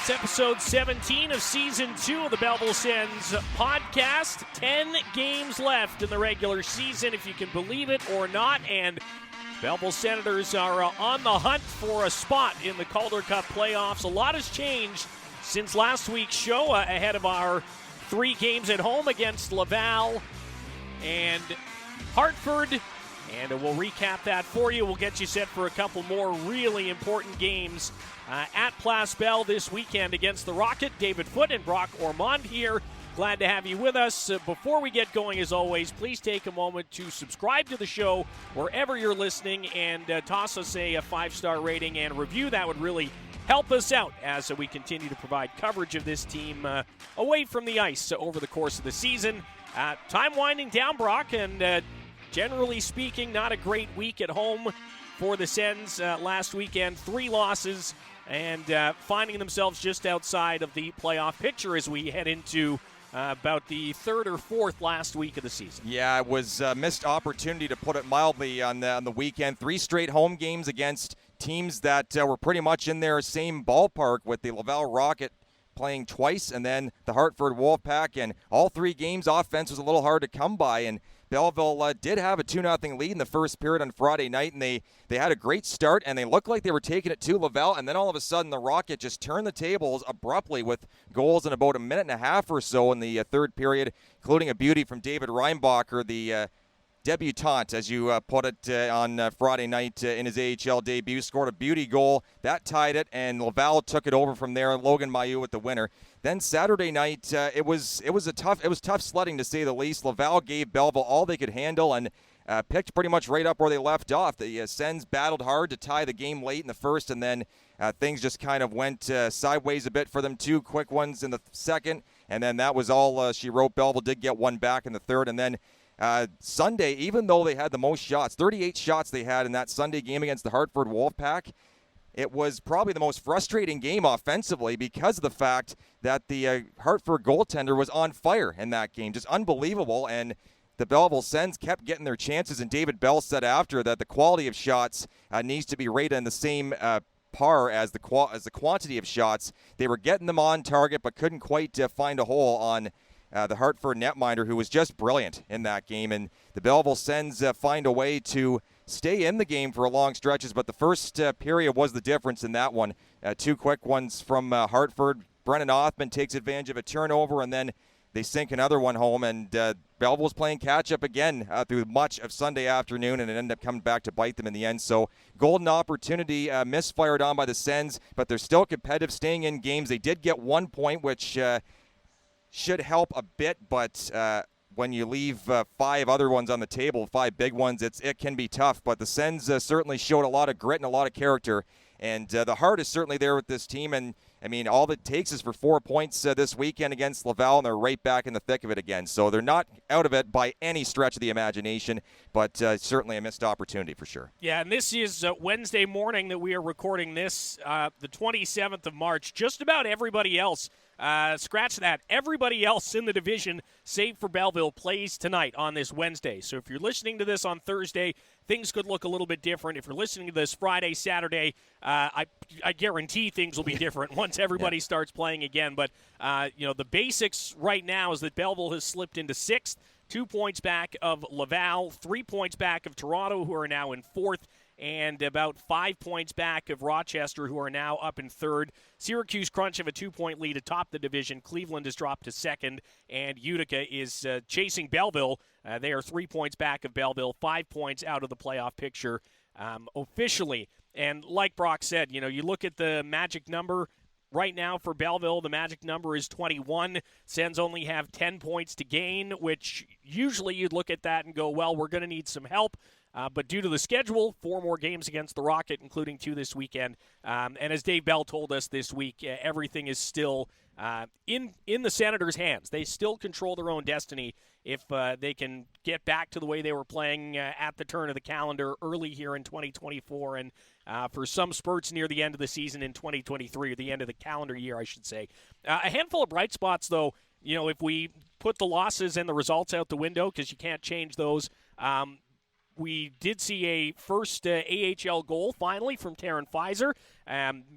It's episode 17 of season 2 of the Belleville Sens podcast. 10 games left in the regular season, if you can believe it or not, and Belleville Senators are on the hunt for a spot in the Calder Cup playoffs. A lot has changed since last week's show ahead of our 3 games at home against Laval and Hartford. And we'll recap that for you. We'll get you set for a couple more really important games at Place Bell this weekend against the Rocket. David Foote and Brock Ormond here. Glad to have you with us. Before we get going, as always, please take a moment to subscribe to the show wherever you're listening and toss us a 5-star rating and review. That would really help us out as we continue to provide coverage of this team away from the ice over the course of the season. Time winding down, Brock, and generally speaking, not a great week at home for the Sens last weekend. 3 losses and finding themselves just outside of the playoff picture as we head into about the 3rd or 4th last week of the season. Yeah, it was a missed opportunity, to put it mildly, on the weekend. 3 straight home games against teams that were pretty much in their same ballpark, with the Laval Rocket playing twice and then the Hartford Wolfpack. And all 3 games, offense was a little hard to come by. And Belleville did have a 2-0 lead in the first period on Friday night, and they had a great start, and they looked like they were taking it to Laval, and then all of a sudden the Rocket just turned the tables abruptly with goals in about a minute and a half or so in the third period, including a beauty from David Reinbacher, the debutant, as you put it, on Friday night in his AHL debut. Scored a beauty goal. That tied it, and Laval took it over from there. Logan Mailloux with the winner. Then Saturday night, it was tough sledding, to say the least. Laval gave Belleville all they could handle and picked pretty much right up where they left off. The Sens battled hard to tie the game late in the first, and then things just kind of went sideways a bit for them. 2 quick ones in the second, and then that was all she wrote. Belleville did get one back in the third, and then Sunday, even though they had the most shots, 38 shots they had in that Sunday game against the Hartford Wolfpack, it was probably the most frustrating game offensively because of the fact that the Hartford goaltender was on fire in that game. Just unbelievable. And the Belleville Sens kept getting their chances, and David Bell said after that the quality of shots needs to be rated in the same par as the quantity of shots. They were getting them on target but couldn't quite find a hole on the Hartford netminder, who was just brilliant in that game. And the Belleville Sens find a way to stay in the game for long stretches, but the first period was the difference in that one. 2 quick ones from Hartford. Brennan Othman takes advantage of a turnover, and then they sink another one home, and Belleville's playing catch-up again through much of Sunday afternoon, and it ended up coming back to bite them in the end. So golden opportunity misfired on by the Sens, but they're still competitive, staying in games. They did get 1 point, which should help a bit, but when you leave 5 other ones on the table, 5 big ones, it can be tough. But the Sens certainly showed a lot of grit and a lot of character, and the heart is certainly there with this team. And I mean, all it takes is for 4 points this weekend against Laval, and they're right back in the thick of it again. So they're not out of it by any stretch of the imagination, but certainly a missed opportunity for sure. Yeah, and this is Wednesday morning that we are recording this, the 27th of March. Just about everybody else, scratch that, everybody else in the division, save for Belleville, plays tonight on this Wednesday. So if you're listening to this on Thursday, things could look a little bit different. If you're listening to this Friday, Saturday, I guarantee things will be different once everybody starts playing again. But, the basics right now is that Belleville has slipped into 6th, 2 points back of Laval, 3 points back of Toronto, who are now in 4th, and about 5 points back of Rochester, who are now up in 3rd. Syracuse crunch have a 2-point lead atop the division. Cleveland has dropped to 2nd, and Utica is chasing Belleville. They are 3 points back of Belleville, 5 points out of the playoff picture officially. And like Brock said, you look at the magic number right now for Belleville. The magic number is 21. Sens only have 10 points to gain, which usually you'd look at that and go, well, we're going to need some help. But due to the schedule, 4 more games against the Rocket, including 2 this weekend. And as Dave Bell told us this week, everything is still in the Senators' hands. They still control their own destiny if they can get back to the way they were playing at the turn of the calendar early here in 2024, and for some spurts near the end of the season in 2023, or the end of the calendar year, I should say. A handful of bright spots, though, if we put the losses and the results out the window, because you can't change those, we did see a first AHL goal finally from Taryn Fizer.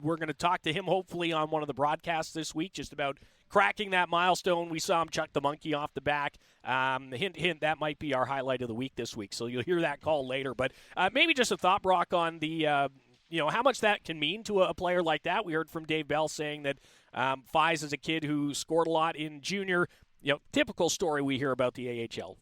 We're going to talk to him hopefully on one of the broadcasts this week just about cracking that milestone. We saw him chuck the monkey off the back. Hint, hint, that might be our highlight of the week this week. So you'll hear that call later. But maybe just a thought, Brock, on the how much that can mean to a player like that. We heard from Dave Bell saying that Fize is a kid who scored a lot in junior. Typical story we hear about the AHL.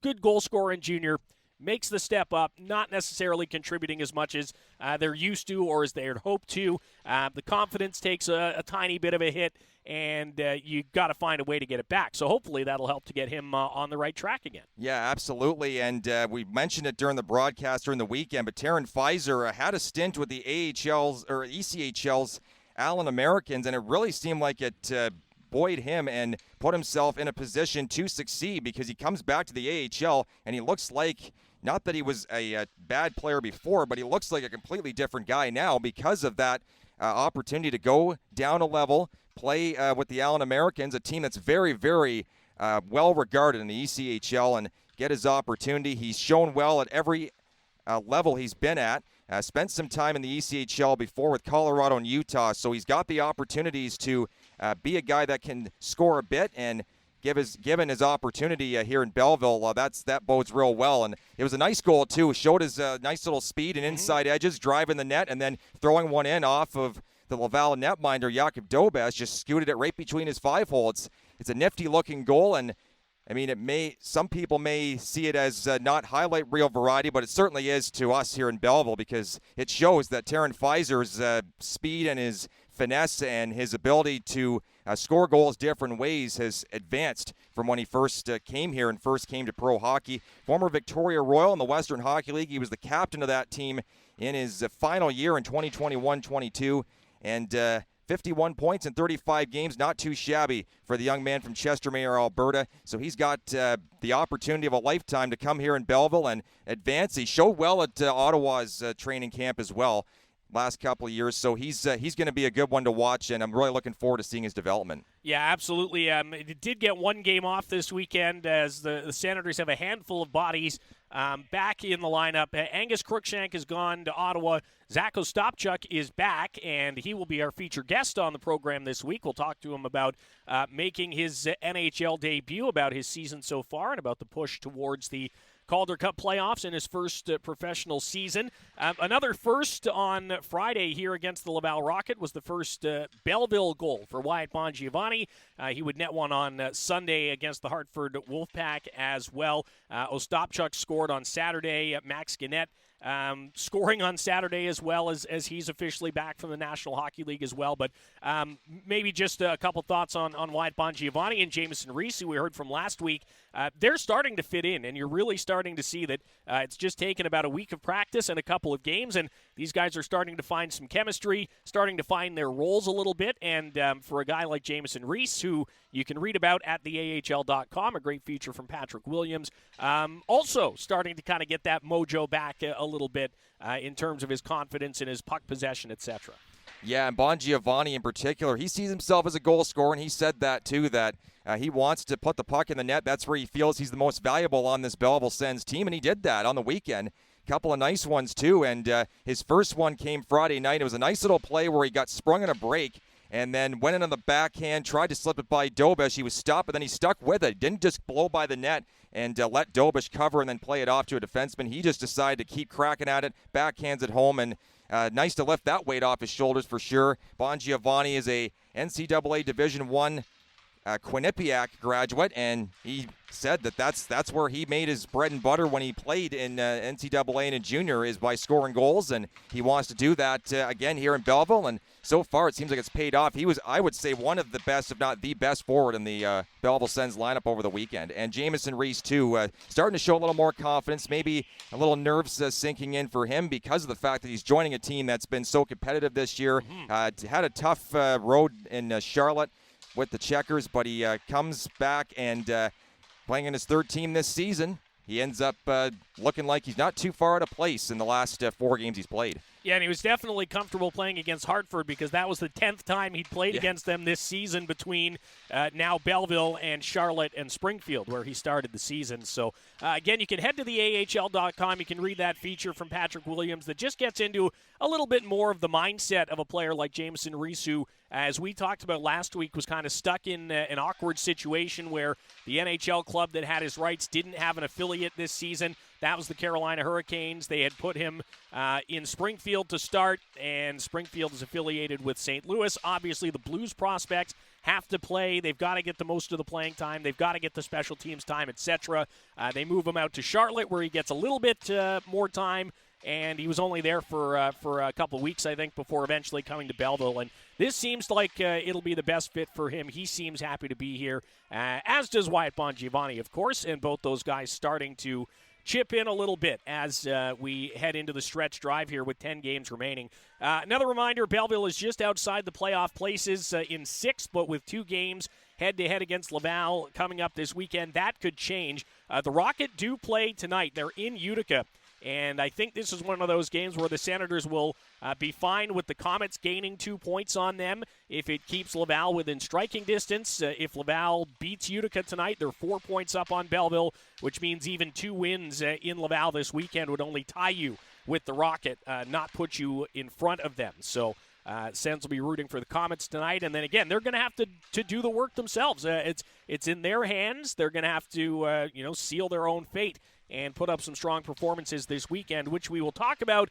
Good goal scorer in junior, makes the step up, not necessarily contributing as much as they're used to or as they had hoped to. The confidence takes a tiny bit of a hit, and you got to find a way to get it back. So hopefully that'll help to get him on the right track again. Yeah, absolutely. And we mentioned it during the broadcast during the weekend, but Taryn Fizer had a stint with the AHL's or ECHL's Allen Americans, and it really seemed like it buoyed him and put himself in a position to succeed because he comes back to the AHL and he looks like, not that he was a bad player before, but he looks like a completely different guy now because of that opportunity to go down a level, play with the Allen Americans, a team that's very, very well regarded in the ECHL, and get his opportunity. He's shown well at every level he's been at. Spent some time in the ECHL before with Colorado and Utah, so he's got the opportunities to be a guy that can score a bit, and given his opportunity here in Belleville, that bodes real well. And it was a nice goal, too. Showed his nice little speed and inside edges, driving the net, and then throwing one in off of the Laval netminder, Jakub Dobes, just scooted it right between his 5-hole. It's a nifty-looking goal, and I mean, some people may see it as not highlight reel variety, but it certainly is to us here in Belleville because it shows that Taryn Fizer's speed and his finesse and his ability to score goals different ways has advanced from when he first came here and first came to pro hockey. Former Victoria Royal in the Western Hockey League. He was the captain of that team in his final year in 2021-22, and 51 points in 35 games, not too shabby for the young man from Chestermere, Alberta. So he's got the opportunity of a lifetime to come here in Belleville and advance. He showed well at Ottawa's training camp as well last couple of years. So he's going to be a good one to watch, and I'm really looking forward to seeing his development. Yeah, absolutely. It did get one game off this weekend as the Senators have a handful of bodies back in the lineup. Angus Cruikshank has gone to Ottawa. Zack Ostapchuk is back, and he will be our featured guest on the program this week. We'll talk to him about making his NHL debut, about his season so far, and about the push towards the Calder Cup playoffs in his first professional season. Another first on Friday here against the Laval Rocket was the first Belleville goal for Wyatt Bongiovanni. He would net one on Sunday against the Hartford Wolfpack as well. Ostapchuk scored on Saturday. Max Gannett scoring on Saturday as well as he's officially back from the National Hockey League as well. But maybe just a couple thoughts on Wyatt Bongiovanni and Jamieson Reese, who we heard from last week. They're starting to fit in, and you're really starting to see that it's just taken about a week of practice and a couple of games, and these guys are starting to find some chemistry, starting to find their roles a little bit. And for a guy like Jamieson Reese, who you can read about at theahl.com, a great feature from Patrick Williams, also starting to kind of get that mojo back a little bit in terms of his confidence and his puck possession, etc. Yeah, and Bongiovanni in particular, he sees himself as a goal scorer, and he said that too, that he wants to put the puck in the net. That's where he feels he's the most valuable on this Belleville Sens team, and he did that on the weekend. Couple of nice ones too, and his first one came Friday night. It was a nice little play where he got sprung in a break and then went in on the backhand, tried to slip it by Dobish. He was stopped, but then he stuck with it. Didn't just blow by the net and let Dobish cover and then play it off to a defenseman. He just decided to keep cracking at it, backhands it home, and nice to lift that weight off his shoulders for sure. Bongiovanni is a NCAA Division I Quinnipiac graduate, and he said that that's where he made his bread and butter when he played in NCAA and in junior, is by scoring goals, and he wants to do that again here in Belleville, and so far it seems like it's paid off. He was, I would say, one of the best, if not the best forward in the Belleville Sens lineup over the weekend. And Jamieson Reese, too, starting to show a little more confidence, maybe a little nerves sinking in for him because of the fact that he's joining a team that's been so competitive this year. Had a tough road in Charlotte with the Checkers, but he comes back and playing in his third team this season. He ends up looking like he's not too far out of place in the last 4 games he's played. Yeah, and he was definitely comfortable playing against Hartford because that was the 10th time he'd played against them this season between now Belleville and Charlotte and Springfield, where he started the season. So, again, you can head to the AHL.com. You can read that feature from Patrick Williams that just gets into a little bit more of the mindset of a player like Jamison Rees, who, as we talked about last week, was kind of stuck in an awkward situation where the NHL club that had his rights didn't have an affiliate this season. That was the Carolina Hurricanes. They had put him in Springfield to start, and Springfield is affiliated with St. Louis. Obviously, the Blues prospects have to play. They've got to get the most of the playing time. They've got to get the special teams time, etc. They move him out to Charlotte, where he gets a little bit more time, and he was only there for a couple of weeks, I think, before eventually coming to Belleville. And this seems like it'll be the best fit for him. He seems happy to be here, as does Wyatt Bongiovanni, of course, and both those guys starting to chip in a little bit as we head into the stretch drive here with 10 games remaining. Another reminder, Belleville is just outside the playoff places in 6th, but with 2 games head-to-head against Laval coming up this weekend. That could change. The Rocket do play tonight. They're in Utica. And I think this is one of those games where the Senators will be fine with the Comets gaining 2 points on them if it keeps Laval within striking distance. If Laval beats Utica tonight, they're 4 points up on Belleville, which means even 2 wins in Laval this weekend would only tie you with the Rocket, not put you in front of them. So Sens will be rooting for the Comets tonight. And then again, they're going to have to do the work themselves. It's in their hands. They're going to have to seal their own fate and put up some strong performances this weekend, which we will talk about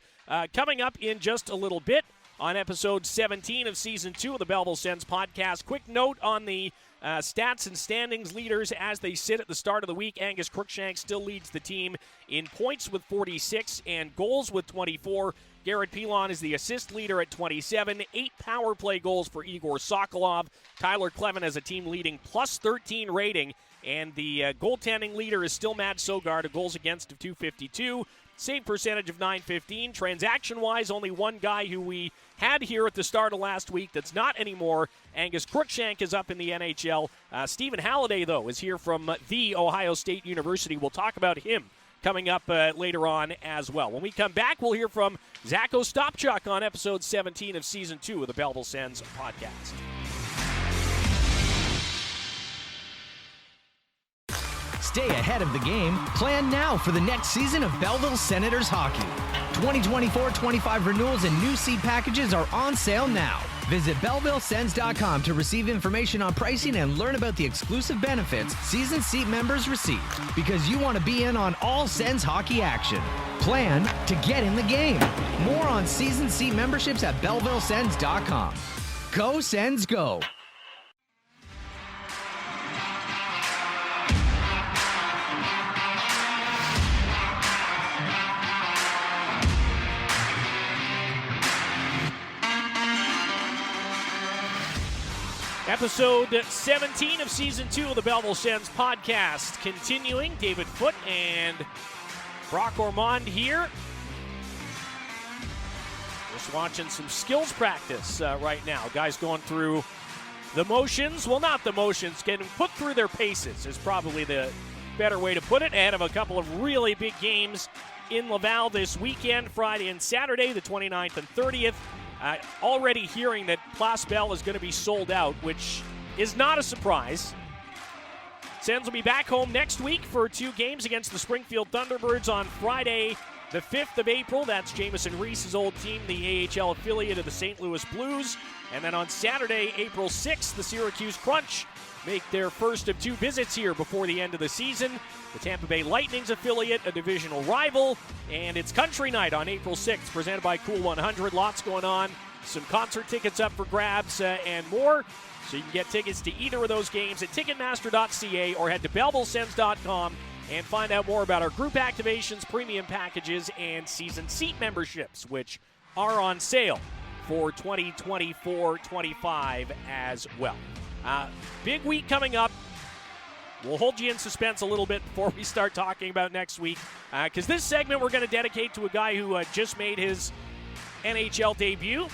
coming up in just a little bit on episode 17 of Season 2 of the Belleville Sens podcast. Quick note on the stats and standings leaders as they sit at the start of the week. Angus Crookshank still leads the team in points with 46 and goals with 24. Garrett Pilon is the assist leader at 27. 8 power play goals for Igor Sokolov. Tyler Clevin has a team leading plus 13 rating. And the goaltending leader is still Matt Sogard, a goals against of 252, save percentage of 915. Transaction-wise, only one guy who we had here at the start of last week that's not anymore. Angus Crookshank is up in the NHL. Stephen Halliday, though, is here from The Ohio State University. We'll talk about him coming up later on as well. When we come back, we'll hear from Zack Ostapchuk on episode 17 of Season 2 of the Belleville Sens podcast. Stay ahead of the game. Plan now for the next season of Belleville Senators hockey. 2024-25 renewals and new seat packages are on sale now. Visit BellevilleSens.com to receive information on pricing and learn about the exclusive benefits season seat members receive. Because you want to be in on all Sens hockey action. Plan to get in the game. More on season seat memberships at BellevilleSens.com. Go Sens, go! Episode 17 of Season 2 of the Belleville Sens podcast. Continuing, David Foote and Brock Ormond here. Just watching some skills practice right now. Guys going through the motions. Well, not the motions. Getting put through their paces is probably the better way to put it. Ahead of a couple of really big games in Laval this weekend, Friday and Saturday, the 29th and 30th. Already hearing that Place Bell is going to be sold out, which is not a surprise. Sens will be back home next week for 2 games against the Springfield Thunderbirds on Friday, the 5th of April. That's Jamison Rees' old team, the AHL affiliate of the St. Louis Blues. And then on Saturday, April 6th, the Syracuse Crunch make their first of 2 visits here before the end of the season. The Tampa Bay Lightning's affiliate, a divisional rival, and it's Country Night on April 6th, presented by Cool 100. Lots going on, some concert tickets up for grabs and more. So you can get tickets to either of those games at Ticketmaster.ca or head to BellevilleSens.com and find out more about our group activations, premium packages, and season seat memberships, which are on sale for 2024-25 as well. Big week coming up. We'll hold you in suspense a little bit before we start talking about next week, because this segment we're going to dedicate to a guy who just made his NHL debut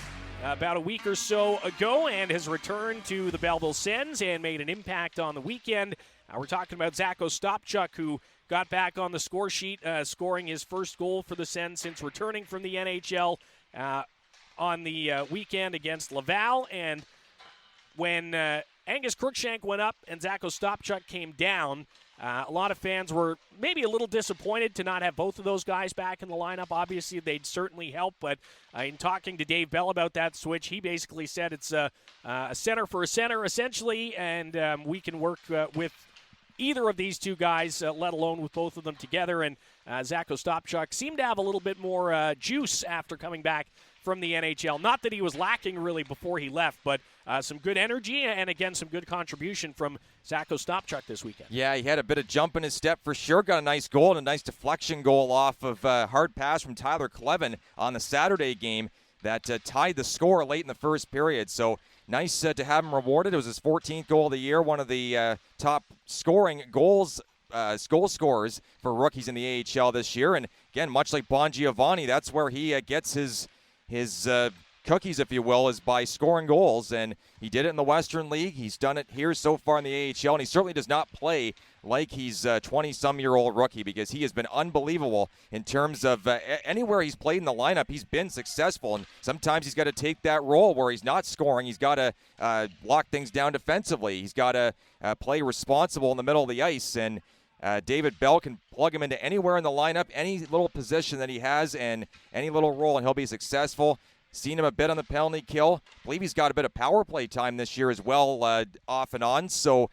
about a week or so ago and has returned to the Belleville Sens and made an impact on the weekend. We're talking about Zack Ostapchuk, who got back on the score sheet, scoring his first goal for the Sens since returning from the NHL on the weekend against Laval. And when Angus Crookshank went up and Zack Ostapchuk came down, a lot of fans were maybe a little disappointed to not have both of those guys back in the lineup. Obviously, they'd certainly help, but in talking to Dave Bell about that switch, he basically said it's a center for a center, essentially, and we can work with either of these two guys, let alone with both of them together. And Zack Ostapchuk seemed to have a little bit more juice after coming back from the NHL. Not that he was lacking really before he left, but some good energy and, again, some good contribution from Zack Ostapchuk this weekend. Yeah, he had a bit of jump in his step for sure. Got a nice goal and a nice deflection goal off of a hard pass from Tyler Clevin on the Saturday game that tied the score late in the first period. So nice to have him rewarded. It was his 14th goal of the year, one of the top scoring goal scorers for rookies in the AHL this year. And again, much like Bon Giovanni, that's where he gets his cookies, if you will, is by scoring goals. And he did it in the Western League. He's done it here so far in the AHL, and he certainly does not play like he's a 20-some-year-old rookie, because he has been unbelievable in terms of anywhere he's played in the lineup, he's been successful. And sometimes he's got to take that role where he's not scoring. He's got to lock things down defensively. He's got to play responsible in the middle of the ice. And David Bell can plug him into anywhere in the lineup, any little position that he has and any little role, and he'll be successful. Seen him a bit on the penalty kill. I believe he's got a bit of power play time this year as well, off and on. So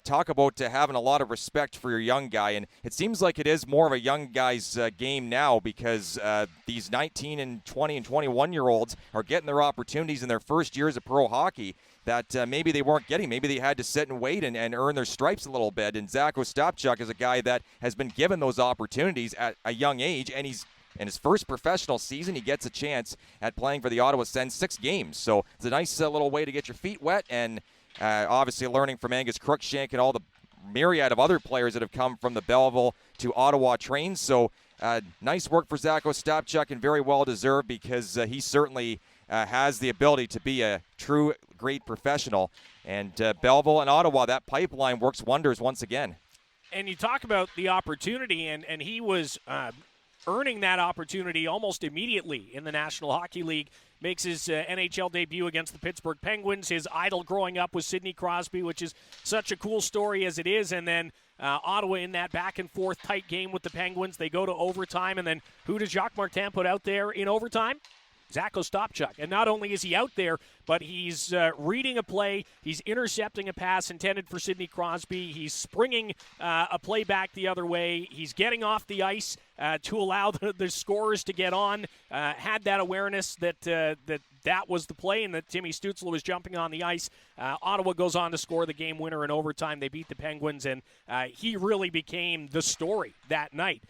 talk about having a lot of respect for your young guy. And it seems like it is more of a young guy's game now, because these 19 and 20 and 21-year-olds are getting their opportunities in their first years of pro hockey that maybe they weren't getting. Maybe they had to sit and wait and earn their stripes a little bit. And Zack Ostapchuk is a guy that has been given those opportunities at a young age, and he's in his first professional season, he gets a chance at playing for the Ottawa Sens 6 games. So it's a nice little way to get your feet wet, and obviously learning from Angus Crookshank and all the myriad of other players that have come from the Belleville to Ottawa trains. So nice work for Zack Ostapchuk, and very well deserved, because he certainly has the ability to be a true great professional. And Belleville and Ottawa, that pipeline works wonders once again. And you talk about the opportunity, and he was earning that opportunity almost immediately in the National Hockey League. Makes his NHL debut against the Pittsburgh Penguins. His idol growing up was Sidney Crosby, which is such a cool story as it is. And then Ottawa in that back-and-forth tight game with the Penguins. They go to overtime, and then who does Jacques Martin put out there in overtime? Zack Ostapchuk. And not only is he out there, but he's reading a play. He's intercepting a pass intended for Sidney Crosby. He's springing a play back the other way. He's getting off the ice to allow the scorers to get on. Had that awareness that was the play, and that Timmy Stützle was jumping on the ice. Ottawa goes on to score the game winner in overtime. They beat the Penguins, and he really became the story that night.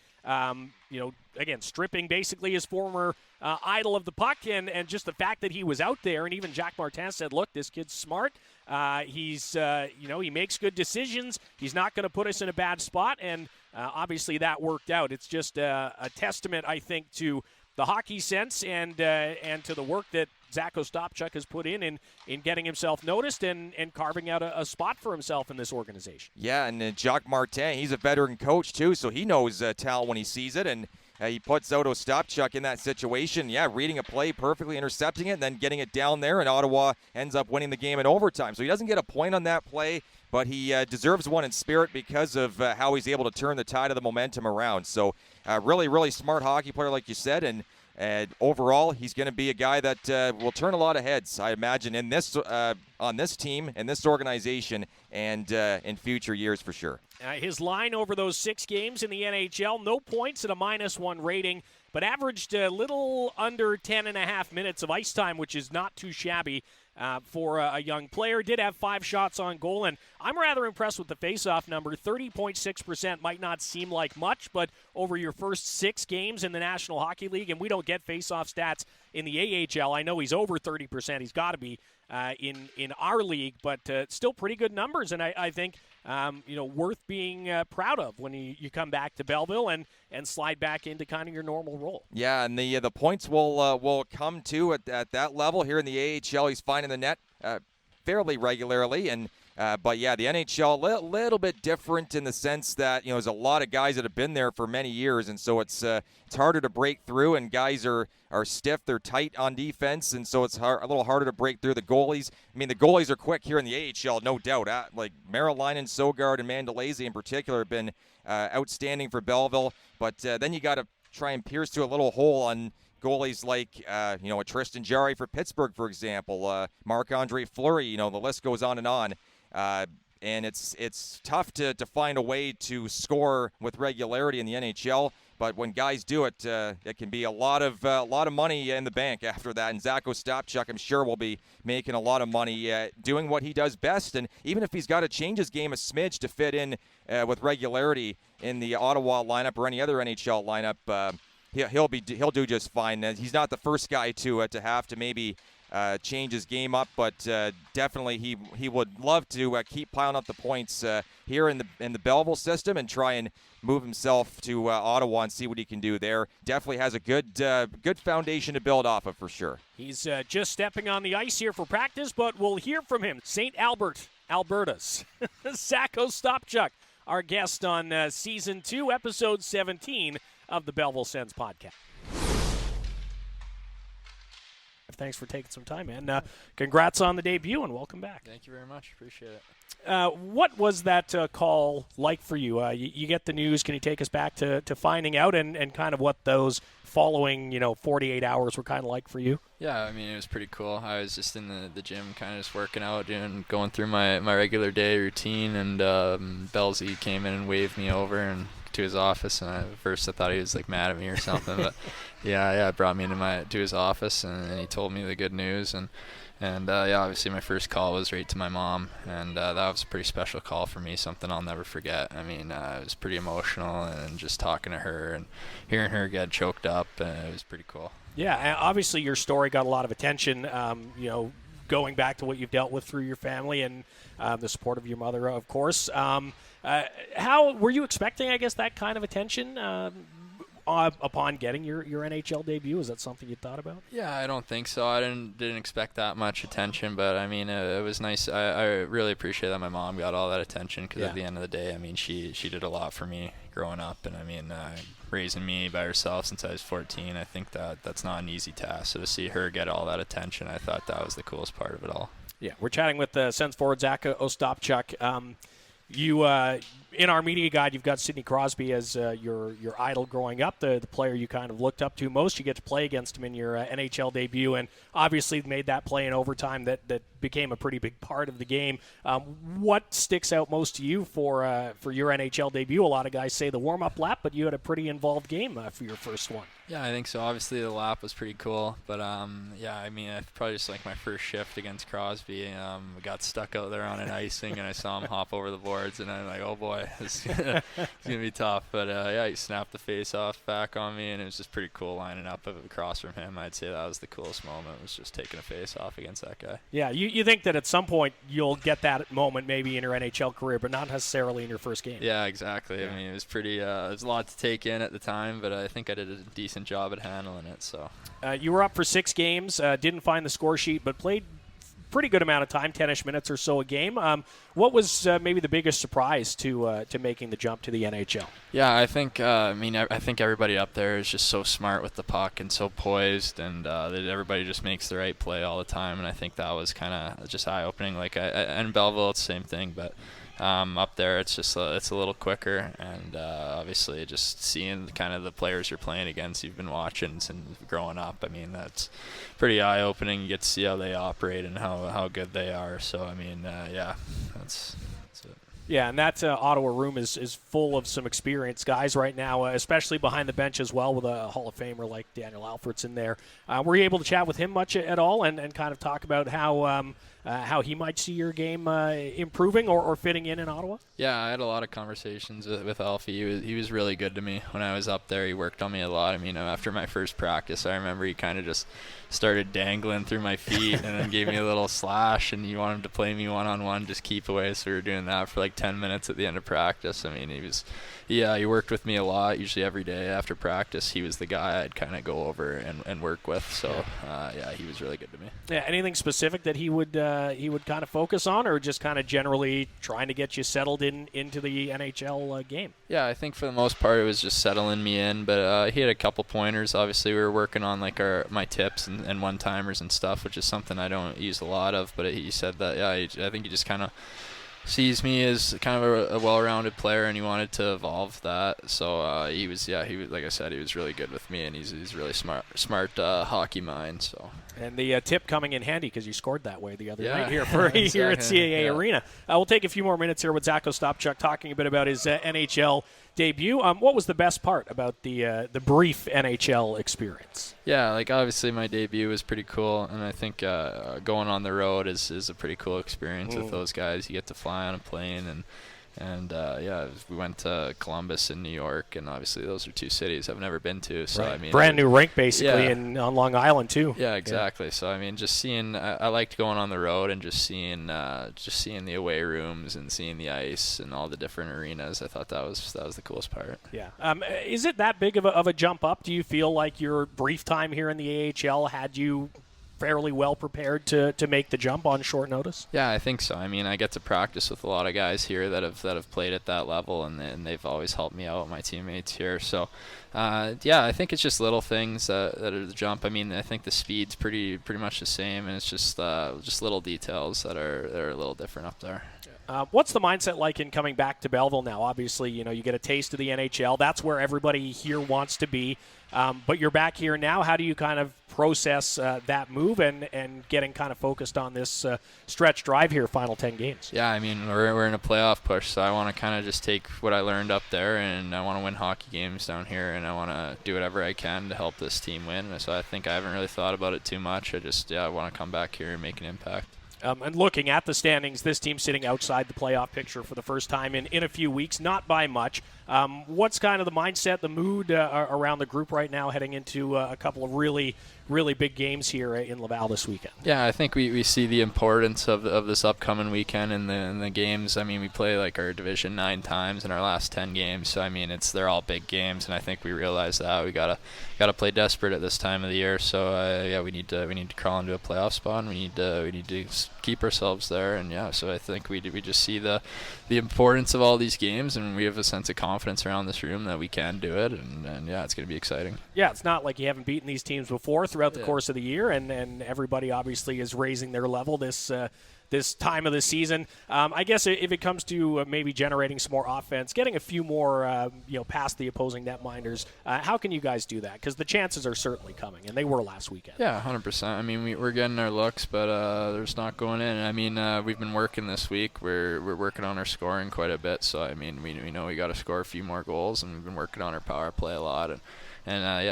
Again, stripping basically his former idol of the puck, and just the fact that he was out there. And even Jacques Martin said, look, this kid's smart. He's he makes good decisions. He's not going to put us in a bad spot, and obviously that worked out. It's just a testament, I think, to the hockey sense and to the work that Zack Ostapchuk has put in getting himself noticed and carving out a spot for himself in this organization. Yeah, and Jacques Martin, he's a veteran coach too, so he knows talent when he sees it, and he puts out Ostapchuk in that situation. Yeah, reading a play perfectly, intercepting it, and then getting it down there, and Ottawa ends up winning the game in overtime. So he doesn't get a point on that play, but he deserves one in spirit because of how he's able to turn the tide of the momentum around. So really, really smart hockey player, like you said, and overall, he's going to be a guy that will turn a lot of heads, I imagine, in this on this team, in this organization, and in future years for sure. His line over those 6 games in the NHL, no points at a -1 rating, but averaged a little under 10.5 minutes of ice time, which is not too shabby for a young player. Did have 5 shots on goal, and I'm rather impressed with the faceoff number. 30.6% might not seem like much, but over your first 6 games in the National Hockey League, and we don't get faceoff stats in the AHL. I know he's over 30%. He's got to be in our league, but still pretty good numbers, and I think worth being proud of when you come back to Belleville and slide back into kind of your normal role. Yeah, and the points will come to at that level here in the AHL. He's finding the net fairly regularly, and But yeah, the NHL a little bit different in the sense that there's a lot of guys that have been there for many years, and so it's harder to break through. And guys are stiff, they're tight on defense, and so it's a little harder to break through. The goalies, I mean, the goalies are quick here in the AHL, no doubt. Like Marilainen, Sogard, and Mandalese in particular have been outstanding for Belleville. But then you got to try and pierce through a little hole on goalies like, a Tristan Jarry for Pittsburgh, for example, Marc-Andre Fleury. The list goes on and on. And it's tough to find a way to score with regularity in the NHL. But when guys do it, it can be a lot of money in the bank after that. And Zack Ostapchuk, I'm sure, will be making a lot of money doing what he does best. And even if he's got to change his game a smidge to fit in with regularity in the Ottawa lineup or any other NHL lineup, he'll do just fine. He's not the first guy to have to maybe change his game up, but definitely he would love to keep piling up the points here in the Belleville system and try and move himself to Ottawa and see what he can do there. Definitely has a good foundation to build off of for sure. He's just stepping on the ice here for practice, but we'll hear from him. St. Albert, Alberta's Zack Ostapchuk, our guest on Season 2, Episode 17 of the Belleville Sens podcast. Thanks for taking some time, man. Congrats on the debut, and welcome back. Thank you very much. Appreciate it. What was that call like for you? You get the news. Can you take us back to finding out and kind of what those following 48 hours were kind of like for you? Yeah, I mean, it was pretty cool. I was just in the gym kind of just working out and going through my regular day routine, and Bellsy came in and waved me over and to his office, and at first I thought he was like mad at me or something, but yeah, brought me to his office, and he told me the good news, and obviously my first call was right to my mom, and that was a pretty special call for me, something I'll never forget. I mean, it was pretty emotional, and just talking to her and hearing her get choked up, it was pretty cool. Yeah, obviously your story got a lot of attention, going back to what you've dealt with through your family and the support of your mother, of course. How were you expecting, I guess, that kind of attention upon getting your NHL debut? Is that something you thought about? Yeah, I don't think so. I didn't expect that much attention, but I mean, it was nice. I really appreciate that my mom got all that attention, because at the end of the day, I mean, she did a lot for me growing up, and I mean, raising me by herself since I was 14, I think that's not an easy task. So to see her get all that attention, I thought that was the coolest part of it all. Yeah, we're chatting with Sens forward Zack Ostapchuk. You, in our media guide, you've got Sidney Crosby as your idol growing up, the player you kind of looked up to most. You get to play against him in your NHL debut, and obviously made that play in overtime that became a pretty big part of the game. What sticks out most to you for your NHL debut? A lot of guys say the warm-up lap, but you had a pretty involved game for your first one. Yeah, I think so. Obviously, the lap was pretty cool, but I mean, I probably just like my first shift against Crosby. Got stuck out there on an icing, and I saw him hop over the boards, and I'm like, oh boy, it's gonna be tough. But he snapped the face-off back on me, and it was just pretty cool lining up across from him. I'd say that was the coolest moment, was just taking a face-off against that guy. Yeah, you think that at some point you'll get that moment maybe in your NHL career, but not necessarily in your first game. Yeah, exactly. Yeah. I mean, it was pretty. It was a lot to take in at the time, but I think I did a decent job at handling it. So you were up for 6 games, didn't find the score sheet, but played pretty good amount of time, 10-ish minutes or so a game. What was maybe the biggest surprise to making the jump to the NHL? Yeah, I think I think everybody up there is just so smart with the puck and so poised, and that everybody just makes the right play all the time, and I think that was kind of just eye-opening. Like in Belleville, it's the same thing, but up there it's just it's a little quicker, and obviously just seeing kind of the players you're playing against, you've been watching since growing up. I mean, that's pretty eye-opening. You get to see how they operate and how good they are. So I mean, that's it. Yeah, and that Ottawa room is full of some experienced guys right now, especially behind the bench as well, with a Hall of Famer like Daniel Alfred's in there. Were you able to chat with him much at all and kind of talk about how he might see your game improving or fitting in Ottawa? Yeah, I had a lot of conversations with Alfie. He was really good to me when I was up there. He worked on me a lot. I mean, after my first practice, I remember he kind of just started dangling through my feet and then gave me a little slash, and he wanted to play me one-on-one, just keep away. So we were doing that for like 10 minutes at the end of practice. I mean, he worked with me a lot. Usually every day after practice, he was the guy I'd kind of go over and work with. So, he was really good to me. Yeah, anything specific that he would he would kind of focus on, or just kind of generally trying to get you settled into the NHL game? Yeah, I think for the most part it was just settling me in, but he had a couple pointers. Obviously, we were working on like my tips and one-timers and stuff, which is something I don't use a lot of, but he said that, I think he just kind of sees me as kind of a well-rounded player, and he wanted to evolve that. So he was like I said, he was really good with me, and he's really smart hockey mind. So. And the tip coming in handy because you scored that way the other night here exactly. here at CAA Arena. We'll take a few more minutes here with Zack Ostapchuk talking a bit about his NHL debut. What was the best part about the brief NHL experience? Yeah, like obviously my debut was pretty cool, and I think going on the road is a pretty cool experience with those guys. You get to fly on a plane, and we went to Columbus and New York, and obviously those are two cities I've never been to. So right. I mean, brand new rink basically on Long Island too. Yeah, exactly. Yeah. So I mean, just seeing, I liked going on the road and just seeing the away rooms and seeing the ice and all the different arenas. I thought that was the coolest part. Yeah. Is it that big of a jump up? Do you feel like your brief time here in the AHL had you fairly well prepared to make the jump on short notice? Yeah, I think so. I mean, I get to practice with a lot of guys here that have played at that level, and they've always helped me out, my teammates here. So, I think it's just little things that are the jump. I mean, I think the speed's pretty much the same, and it's just little details that are a little different up there. What's the mindset like in coming back to Belleville now? Obviously, you get a taste of the NHL. That's where everybody here wants to be. But you're back here now. How do you kind of process that move and getting kind of focused on this stretch drive here, final 10 games? Yeah, I mean, we're in a playoff push, so I want to kind of just take what I learned up there, and I want to win hockey games down here, and I want to do whatever I can to help this team win. So I think I haven't really thought about it too much. I want to come back here and make an impact. And looking at the standings, this team's sitting outside the playoff picture for the first time in a few weeks, not by much. What's kind of the mindset, the mood around the group right now heading into a couple of really, really big games here in Laval this weekend? Yeah, I think we see the importance of this upcoming weekend in the games. I mean, we play like our division 9 times in our last 10 games, so I mean they're all big games, and I think we realize that we gotta play desperate at this time of the year. So we need to crawl into a playoff spot, and we need to keep ourselves there, and so I think we just see the importance of all these games, and we have a sense of confidence around this room that we can do it, and it's going to be exciting. Yeah, it's not like you haven't beaten these teams before throughout the course of the year, and everybody obviously is raising their level this time of the season. I guess if it comes to maybe generating some more offense, getting a few more past the opposing netminders, how can you guys do that? Because the chances are certainly coming, and they were last weekend. Yeah, 100%. I mean, we're getting our looks, but there's not going in. I mean, we've been working this week. We're working on our scoring quite a bit, so I mean, we know we got to score a few more goals, and we've been working on our power play a lot, and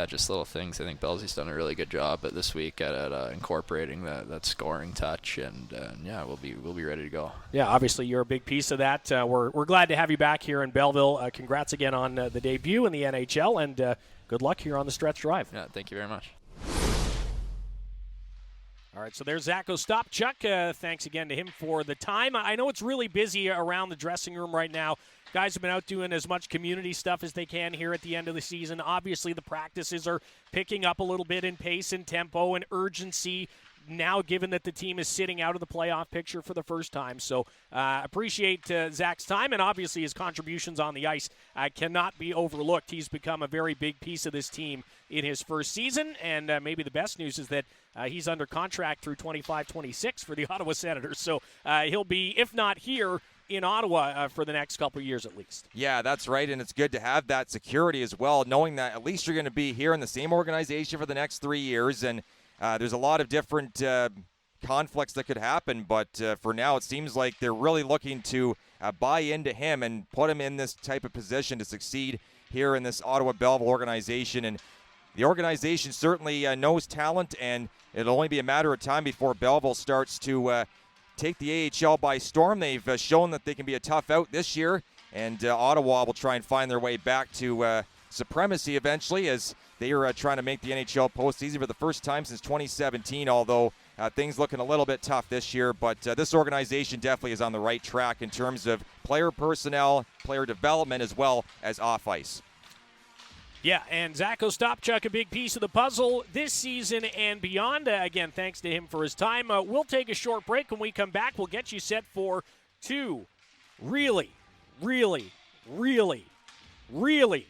just little things. I think Bellsie's done a really good job this week at incorporating that scoring touch, and we'll be ready to go. Yeah, obviously you're a big piece of that. We're glad to have you back here in Belleville. Congrats again on the debut in the NHL, and good luck here on the stretch drive. Yeah, thank you very much. All right, so there's Zack Ostapchuk. Thanks again to him for the time. I know it's really busy around the dressing room right now. Guys have been out doing as much community stuff as they can here at the end of the season. Obviously, the practices are picking up a little bit in pace and tempo and urgency now, given that the team is sitting out of the playoff picture for the first time. So appreciate Zach's time, and obviously his contributions on the ice cannot be overlooked. He's become a very big piece of this team in his first season, and maybe the best news is that he's under contract through 25-26 for the Ottawa Senators. So he'll be, if not here, in Ottawa for the next couple of years at least. Yeah, that's right, and it's good to have that security as well, knowing that at least you're going to be here in the same organization for the next 3 years, and there's a lot of different conflicts that could happen, but for now it seems like they're really looking to buy into him and put him in this type of position to succeed here in this Ottawa Belleville organization, and the organization certainly knows talent, and it'll only be a matter of time before Belleville starts to take the AHL by storm. They've shown that they can be a tough out this year, and Ottawa will try and find their way back to supremacy eventually, as they are trying to make the NHL postseason for the first time since 2017, although things looking a little bit tough this year. But this organization definitely is on the right track in terms of player personnel, player development, as well as off ice. Yeah, and Zack Ostapchuk, a big piece of the puzzle this season and beyond. Again, thanks to him for his time. We'll take a short break. When we come back, we'll get you set for two really, really, really, really,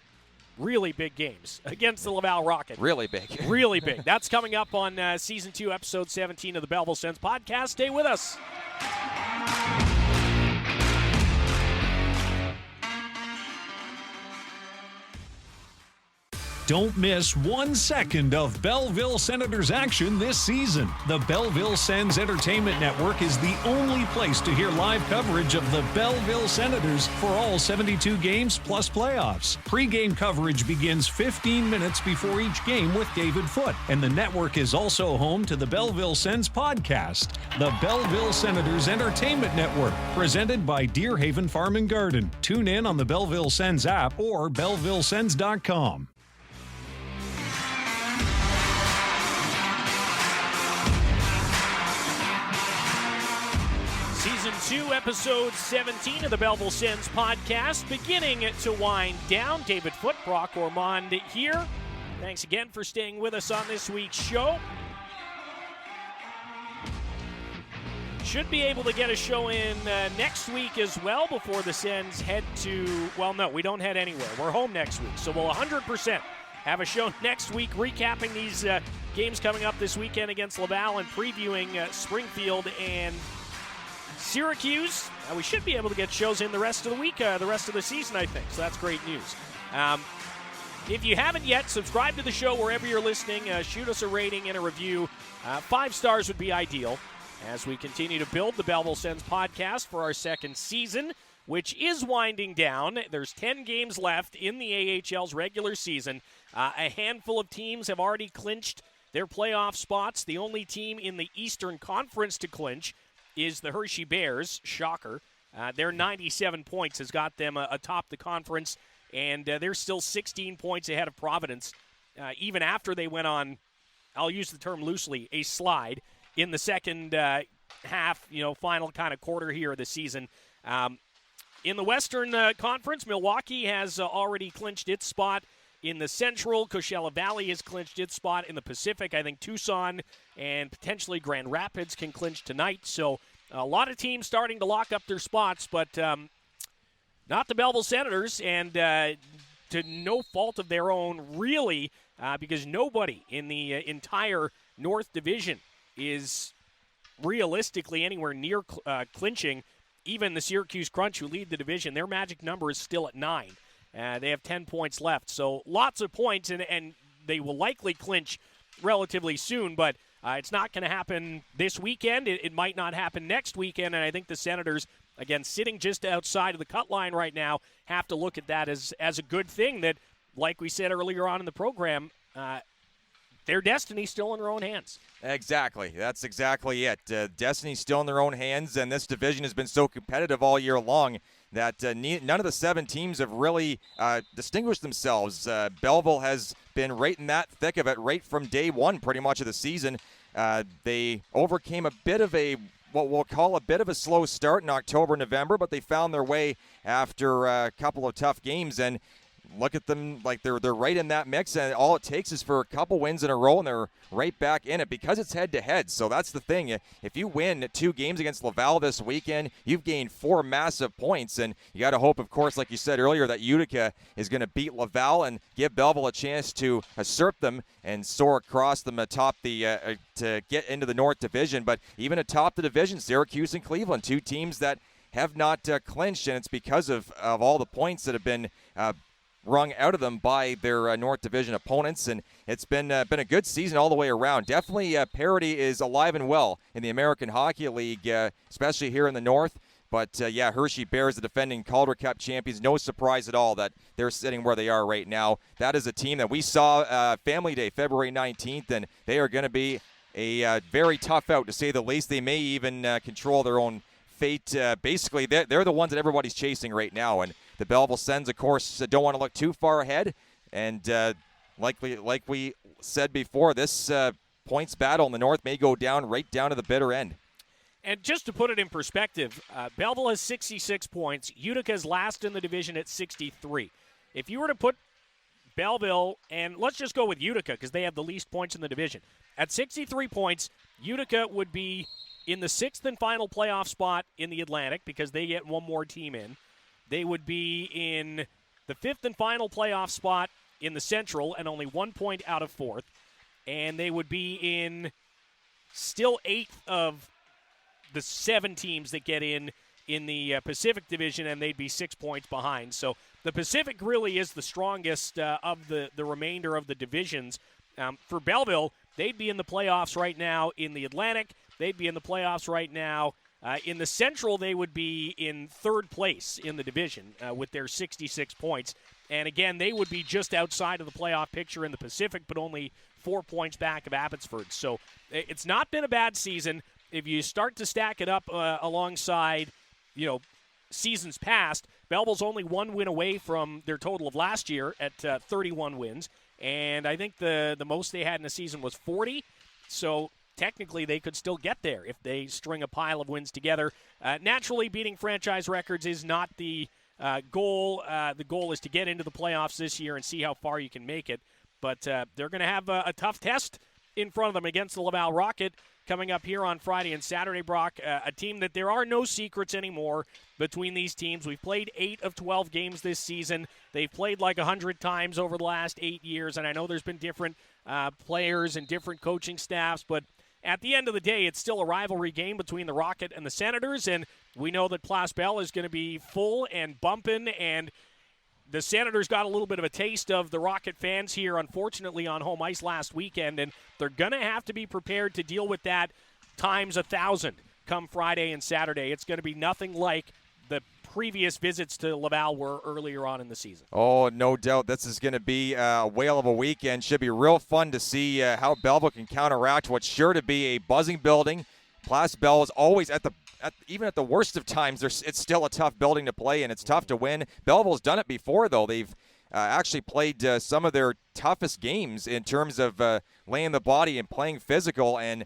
really big games against the Laval Rocket. Really big. Really big. That's coming up on Season 2, Episode 17 of the Belleville Sens podcast. Stay with us. Don't miss 1 second of Belleville Senators action this season. The Belleville Sens Entertainment Network is the only place to hear live coverage of the Belleville Senators for all 72 games plus playoffs. Pre-game coverage begins 15 minutes before each game with David Foote, and the network is also home to the Belleville Sens podcast, the Belleville Senators Entertainment Network, presented by Deerhaven Farm and Garden. Tune in on the Belleville Sens app or BellevilleSens.com. Season 2, Episode 17 of the Belleville Sens podcast, beginning to wind down. David Foote, Brock Ormond here. Thanks again for staying with us on this week's show. Should be able to get a show in next week as well before the Sens head to, well, no, we don't head anywhere. We're home next week, so we'll 100% have a show next week recapping these games coming up this weekend against Laval and previewing Springfield and Syracuse. We should be able to get shows in the rest of the week, the rest of the season, I think. So that's great news. If you haven't yet, subscribe to the show wherever you're listening. Shoot us a rating and a review. 5 stars would be ideal as we continue to build the Belleville Sens podcast for our second season, which is winding down. There's 10 games left in the AHL's regular season. A handful of teams have already clinched their playoff spots. The only team in the Eastern Conference to clinch is the Hershey Bears. Shocker. Their 97 points has got them atop the conference, and they're still 16 points ahead of Providence, even after they went on, I'll use the term loosely, a slide in the second half, final kind of quarter here of the season. In the Western Conference, Milwaukee has already clinched its spot. In the Central, Coachella Valley has clinched its spot. In the Pacific, I think Tucson and potentially Grand Rapids can clinch tonight. So a lot of teams starting to lock up their spots, but not the Belleville Senators, and to no fault of their own, really, because nobody in the entire North Division is realistically anywhere near clinching. Even the Syracuse Crunch, who lead the division, their magic number is still at 9. They have 10 points left, so lots of points, and they will likely clinch relatively soon, but it's not going to happen this weekend. It might not happen next weekend, and I think the Senators, again, sitting just outside of the cut line right now, have to look at that as a good thing that, like we said earlier on in the program, their destiny's still in their own hands. Exactly. That's exactly it. Destiny's still in their own hands, and this division has been so competitive all year long that none of the 7 teams have really distinguished themselves. Belleville has been right in that thick of it right from day one pretty much of the season. They overcame a bit of what we'll call a bit of a slow start in October, November, but they found their way after a couple of tough games, and look at them like they're right in that mix, and all it takes is for a couple wins in a row, and they're right back in it because it's head-to-head. So that's the thing. If you win 2 games against Laval this weekend, you've gained 4 massive points, and you got to hope, of course, like you said earlier, that Utica is going to beat Laval and give Belleville a chance to usurp them and soar across them atop the to get into the North Division. But even atop the division, Syracuse and Cleveland, 2 teams that have not clinched, and it's because of all the points that have been wrung out of them by their North Division opponents, and it's been a good season all the way around. Definitely parity is alive and well in the American Hockey League, especially here in the North. But Hershey Bears, the defending Calder Cup champions, no surprise at all that they're sitting where they are right now. That is a team that we saw Family Day, February 19th, and they are going to be a very tough out, to say the least. They may even control their own fate. Basically, they're the ones that everybody's chasing right now, and the Belleville Sens, of course, don't want to look too far ahead. And like we said before, this points battle in the North may go down right down to the bitter end. And just to put it in perspective, Belleville has 66 points. Utica's last in the division at 63. If you were to put Belleville, and let's just go with Utica because they have the least points in the division. At 63 points, Utica would be in the 6th and final playoff spot in the Atlantic because they get one more team in. They would be in the 5th and final playoff spot in the Central and only 1 point out of 4th. And they would be in still 8th of the 7 teams that get in the Pacific Division, and they'd be 6 points behind. So the Pacific really is the strongest of the remainder of the divisions. For Belleville, they'd be in the playoffs right now in the Atlantic. They'd be in the playoffs right now. In the Central, they would be in 3rd place in the division with their 66 points. And again, they would be just outside of the playoff picture in the Pacific, but only 4 points back of Abbotsford. So it's not been a bad season. If you start to stack it up alongside, seasons past, Belleville's only 1 win away from their total of last year at 31 wins. And I think the most they had in a season was 40. So technically they could still get there if they string a pile of wins together. Naturally, beating franchise records is not the goal. The goal is to get into the playoffs this year and see how far you can make it. But they're going to have a tough test in front of them against the Laval Rocket coming up here on Friday and Saturday, Brock. A team that there are no secrets anymore between these teams. We've played 8 of 12 games this season. They've played like 100 times over the last 8 years, and I know there's been different players and different coaching staffs, but at the end of the day, it's still a rivalry game between the Rocket and the Senators, and we know that Place Bell is going to be full and bumping, and the Senators got a little bit of a taste of the Rocket fans here, unfortunately, on home ice last weekend, and they're going to have to be prepared to deal with that times 1,000 come Friday and Saturday. It's going to be nothing like the previous visits to Laval were earlier on in the season. Oh, no doubt. This is going to be a whale of a weekend. Should be real fun to see how Belleville can counteract what's sure to be a buzzing building. Place Bell is always even at the worst of times, it's still a tough building to play, and it's tough to win. Belleville's done it before, though. They've actually played some of their toughest games in terms of laying the body and playing physical and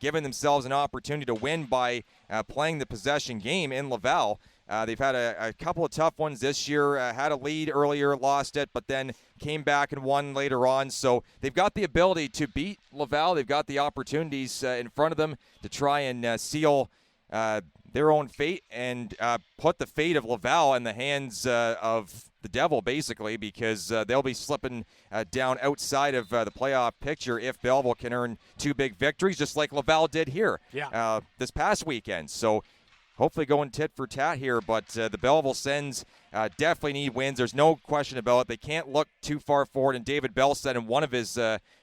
giving themselves an opportunity to win by playing the possession game in Laval. They've had a couple of tough ones this year, had a lead earlier, lost it, but then came back and won later on. So they've got the ability to beat Laval. They've got the opportunities in front of them to try and seal their own fate and put the fate of Laval in the hands of the devil, basically, because they'll be slipping down outside of the playoff picture if Belleville can earn 2 big victories, just like Laval did here this past weekend. So hopefully going tit for tat here, but the Belleville Sens definitely need wins. There's no question about it. They can't look too far forward, and David Bell said in one of his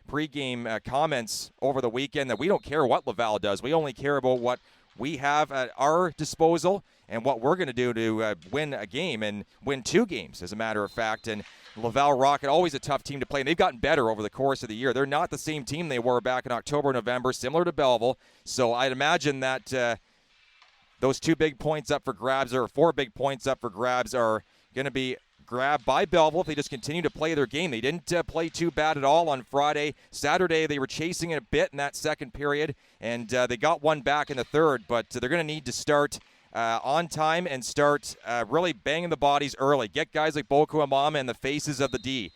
pregame comments over the weekend that we don't care what Laval does. We only care about what we have at our disposal and what we're going to do to win a game and win 2 games, as a matter of fact. And Laval Rocket, always a tough team to play, and they've gotten better over the course of the year. They're not the same team they were back in October, November, similar to Belleville. So I'd imagine that those 2 big points up for grabs, or 4 big points up for grabs, are going to be grabbed by Belleville if they just continue to play their game. They didn't play too bad at all on Friday. Saturday, they were chasing it a bit in that second period, and they got one back in the third, but they're going to need to start on time and start really banging the bodies early. Get guys like Boku Amama in the faces of the D.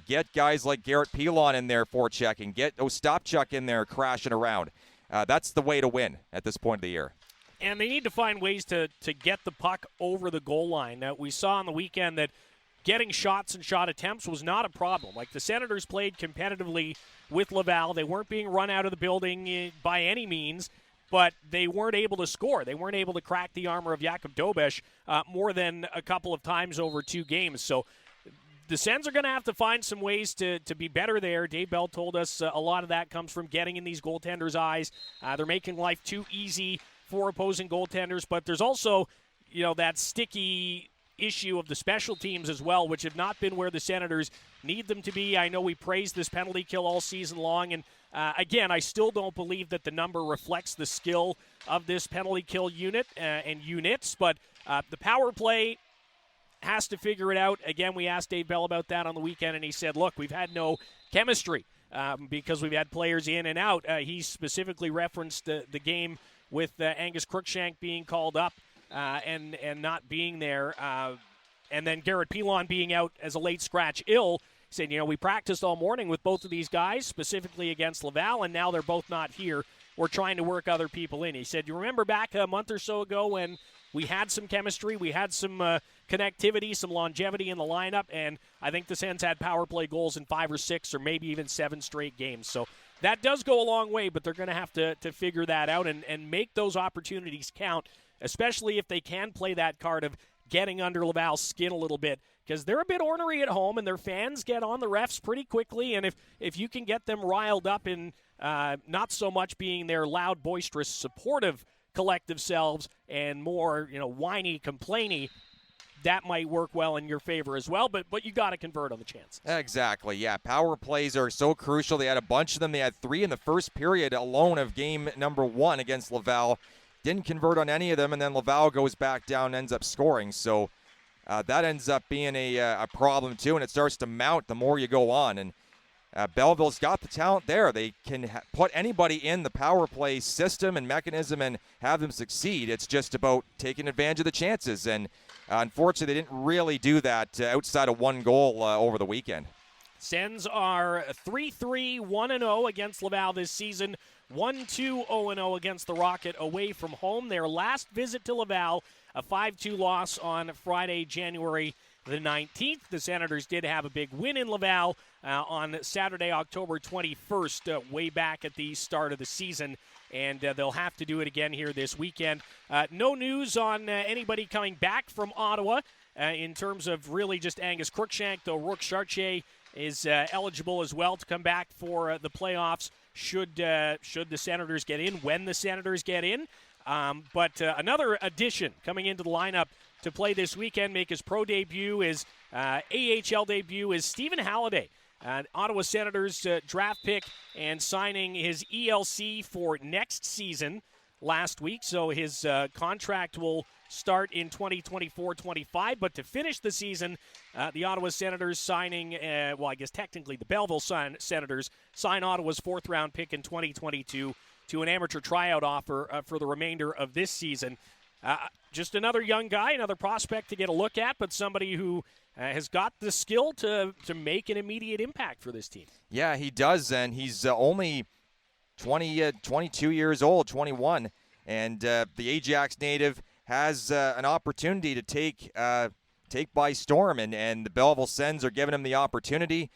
Get guys like Garrett Pilon in there forechecking. Get Ostapchuk in there crashing around. That's the way to win at this point of the year. And they need to find ways to get the puck over the goal line. Now, we saw on the weekend that getting shots and shot attempts was not a problem. Like, the Senators played competitively with Laval. They weren't being run out of the building by any means, but they weren't able to score. They weren't able to crack the armor of Jakub Dobeš more than a couple of times over 2 games. So the Sens are going to have to find some ways to be better there. Dave Bell told us a lot of that comes from getting in these goaltenders' eyes. They're making life too easy for opposing goaltenders, but there's also, that sticky issue of the special teams as well, which have not been where the Senators need them to be. I know we praised this penalty kill all season long, and again, I still don't believe that the number reflects the skill of this penalty kill unit and units, but the power play has to figure it out. Again, we asked Dave Bell about that on the weekend, and he said, look, we've had no chemistry because we've had players in and out. He specifically referenced the game with Angus Crookshank being called up and not being there, and then Garrett Pilon being out as a late scratch ill. said, we practiced all morning with both of these guys, specifically against Laval, and now they're both not here. We're trying to work other people in. He said, you remember back a month or so ago when we had some chemistry, we had some connectivity, some longevity in the lineup, and I think the Sens had power play goals in 5 or 6 or maybe even 7 straight games. So that does go a long way, but they're going to have to figure that out and make those opportunities count, especially if they can play that card of getting under Laval's skin a little bit, because they're a bit ornery at home and their fans get on the refs pretty quickly, and if you can get them riled up in not so much being their loud, boisterous, supportive collective selves and more, whiny, complainy, that might work well in your favor as well, but you got to convert on the chances. Exactly, yeah. Power plays are so crucial. They had a bunch of them. They had 3 in the first period alone of game number 1 against Laval. Didn't convert on any of them, and then Laval goes back down and ends up scoring. So that ends up being a problem too, and it starts to mount the more you go on. And Belleville's got the talent there. They can put anybody in the power play system and mechanism and have them succeed. It's just about taking advantage of the chances. And unfortunately, they didn't really do that outside of 1 goal over the weekend. Sens are 3-3, 1-0 against Laval this season. 1-2, 0-0 against the Rocket away from home. Their last visit to Laval, a 5-2 loss on Friday, January the 19th. The Senators did have a big win in Laval on Saturday, October 21st, way back at the start of the season, and they'll have to do it again here this weekend. No news on anybody coming back from Ottawa in terms of really just Angus Crookshank, though Rourke Chartier is eligible as well to come back for the playoffs should the Senators get in, when the Senators get in. But another addition coming into the lineup to play this weekend, make his pro debut, his AHL debut, is Stephen Halliday. Ottawa Senators draft pick and signing his ELC for next season last week. So his contract will start in 2024-25. But to finish the season, the Ottawa Senators signing, I guess technically the Belleville Senators sign Ottawa's 4th-round pick in 2022 to an amateur tryout offer for the remainder of this season. Just another young guy, another prospect to get a look at, but somebody who has got the skill to make an immediate impact for this team. Yeah, he does, and he's only 22 years old, 21, and the Ajax native has an opportunity to take by storm, and the Belleville Sens are giving him the opportunity.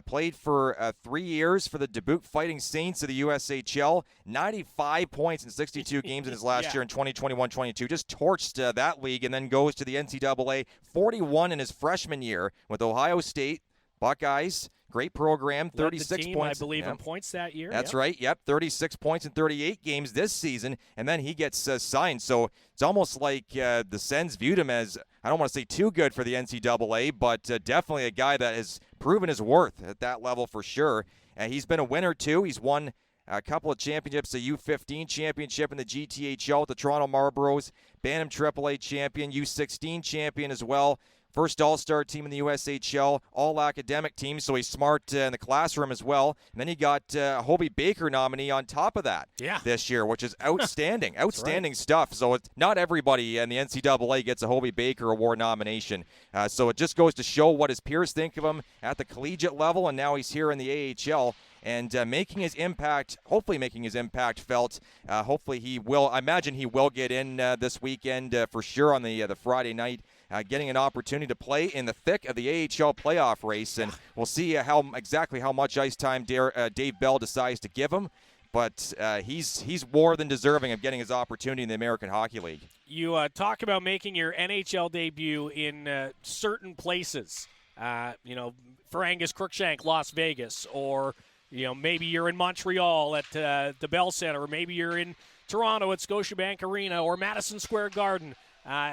Played for 3 years for the Dubuque Fighting Saints of the USHL. 95 points in 62 games in his last year in 2021-22. Just torched that league, and then goes to the NCAA. 41 in his freshman year with Ohio State Buckeyes. Great program, 36 team, points. I believe, in points that year. That's right, yep, 36 points in 38 games this season, and then he gets signed. So it's almost like the Sens viewed him as, I don't want to say too good for the NCAA, but definitely a guy that has proven his worth at that level for sure. He's been a winner, too. He's won a couple of championships, a U15 championship in the GTHL with the Toronto Marlboros, Bantam AAA champion, U16 champion as well. First all-star team in the USHL, all-academic team, so he's smart in the classroom as well. And then he got a Hobey Baker nominee on top of that this year, which is outstanding. Outstanding stuff. So it's not everybody in the NCAA gets a Hobey Baker Award nomination. So it just goes to show what his peers think of him at the collegiate level, and now he's here in the AHL. And hopefully making his impact felt. Hopefully he will. I imagine he will get in this weekend for sure on the Friday night, getting an opportunity to play in the thick of the AHL playoff race. And we'll see exactly how much ice time Dave Bell decides to give him. But he's more than deserving of getting his opportunity in the American Hockey League. You talk about making your NHL debut in certain places. For Angus Crookshank, Las Vegas, or maybe you're in Montreal at the Bell Center, or maybe you're in Toronto at Scotiabank Arena or Madison Square Garden.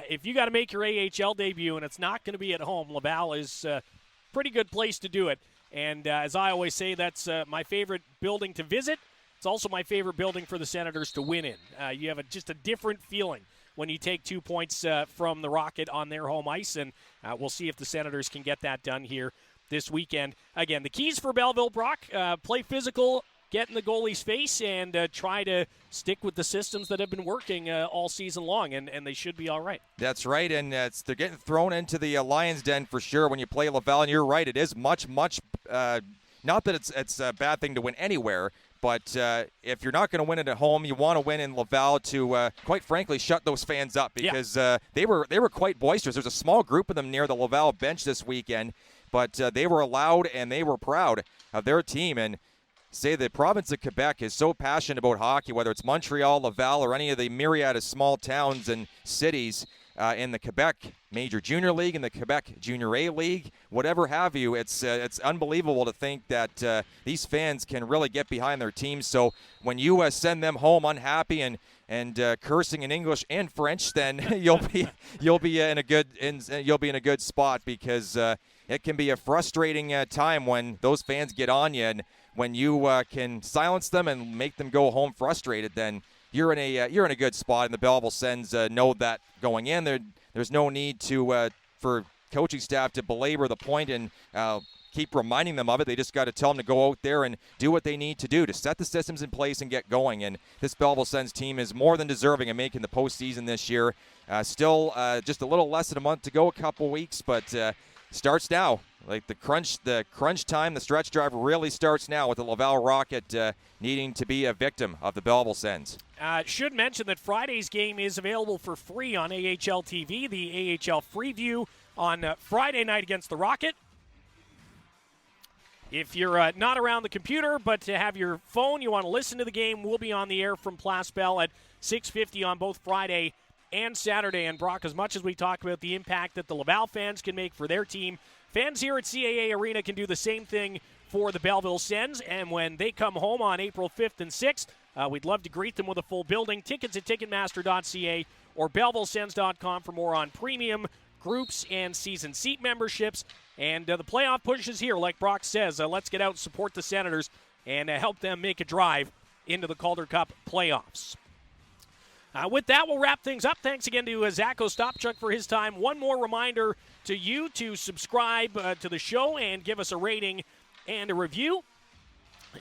If you got to make your AHL debut and it's not going to be at home, Laval is a pretty good place to do it. And as I always say, that's my favorite building to visit. It's also my favorite building for the Senators to win in. You have just a different feeling when you take 2 points from the Rocket on their home ice, and we'll see if the Senators can get that done here this weekend. Again, the keys for Belleville, Brock, play physical get in the goalie's face and try to stick with the systems that have been working all season long, and they should be all right. That's right, and they're getting thrown into the Lions' den for sure when you play Laval, and you're right, it is much, not that it's a bad thing to win anywhere, but if you're not going to win it at home, you want to win in Laval to, quite frankly, shut those fans up because they were quite boisterous. There's a small group of them near the Laval bench this weekend, but they were loud and they were proud of their team. And say the province of Quebec is so passionate about hockey, whether it's Montreal, Laval, or any of the myriad of small towns and cities in the Quebec Major Junior League, in the Quebec Junior A League, whatever have you. It's unbelievable to think that these fans can really get behind their teams. So when you send them home unhappy and cursing in English and French, then you'll be in a good spot because it can be a frustrating time when those fans get on you, and when you can silence them and make them go home frustrated, then you're in a good spot. And the Belleville Sens know that going in. There's no need for coaching staff to belabor the point and keep reminding them of it. They just got to tell them to go out there and do what they need to do to set the systems in place and get going. And this Belleville Sens team is more than deserving of making the postseason this year. Still just a little less than a month to go, a couple weeks, but starts now. Like the crunch time, the stretch drive really starts now with the Laval Rocket needing to be a victim of the Belleville Sens. Should mention that Friday's game is available for free on AHL TV, the AHL Freeview on Friday night against the Rocket. If you're not around the computer but to have your phone, you want to listen to the game, we'll be on the air from Place Bell at 6:50 on both Friday and Saturday. And Brock, as much as we talk about the impact that the Laval fans can make for their team, fans here at CAA Arena can do the same thing for the Belleville Sens. And when they come home on April 5th and 6th, we'd love to greet them with a full building. Tickets at Ticketmaster.ca or BellevilleSens.com for more on premium groups and season seat memberships. And the playoff push is here, like Brock says. Let's get out and support the Senators and help them make a drive into the Calder Cup playoffs. With that, we'll wrap things up. Thanks again to Zack Ostapchuk for his time. One more reminder to you to subscribe to the show and give us a rating and a review.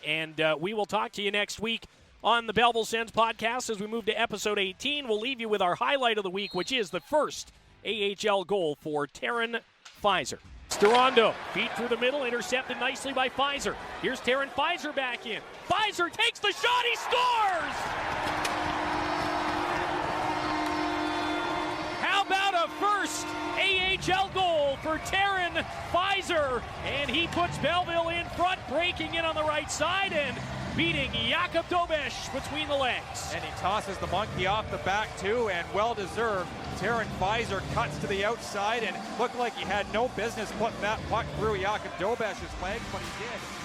And we will talk to you next week on the Belleville Sens podcast as we move to episode 18. We'll leave you with our highlight of the week, which is the first AHL goal for Taryn Fizer. Sturando, feed through the middle, intercepted nicely by Fizer. Here's Taryn Fizer back in. Fizer takes the shot, he scores! How about a first AHL goal for Taryn Fizer? And he puts Belleville in front, breaking in on the right side and beating Jakub Dobesh between the legs. And he tosses the monkey off the back too, and well-deserved. Taryn Fizer cuts to the outside and looked like he had no business putting that puck through Jakub Dobesh's legs, but he did.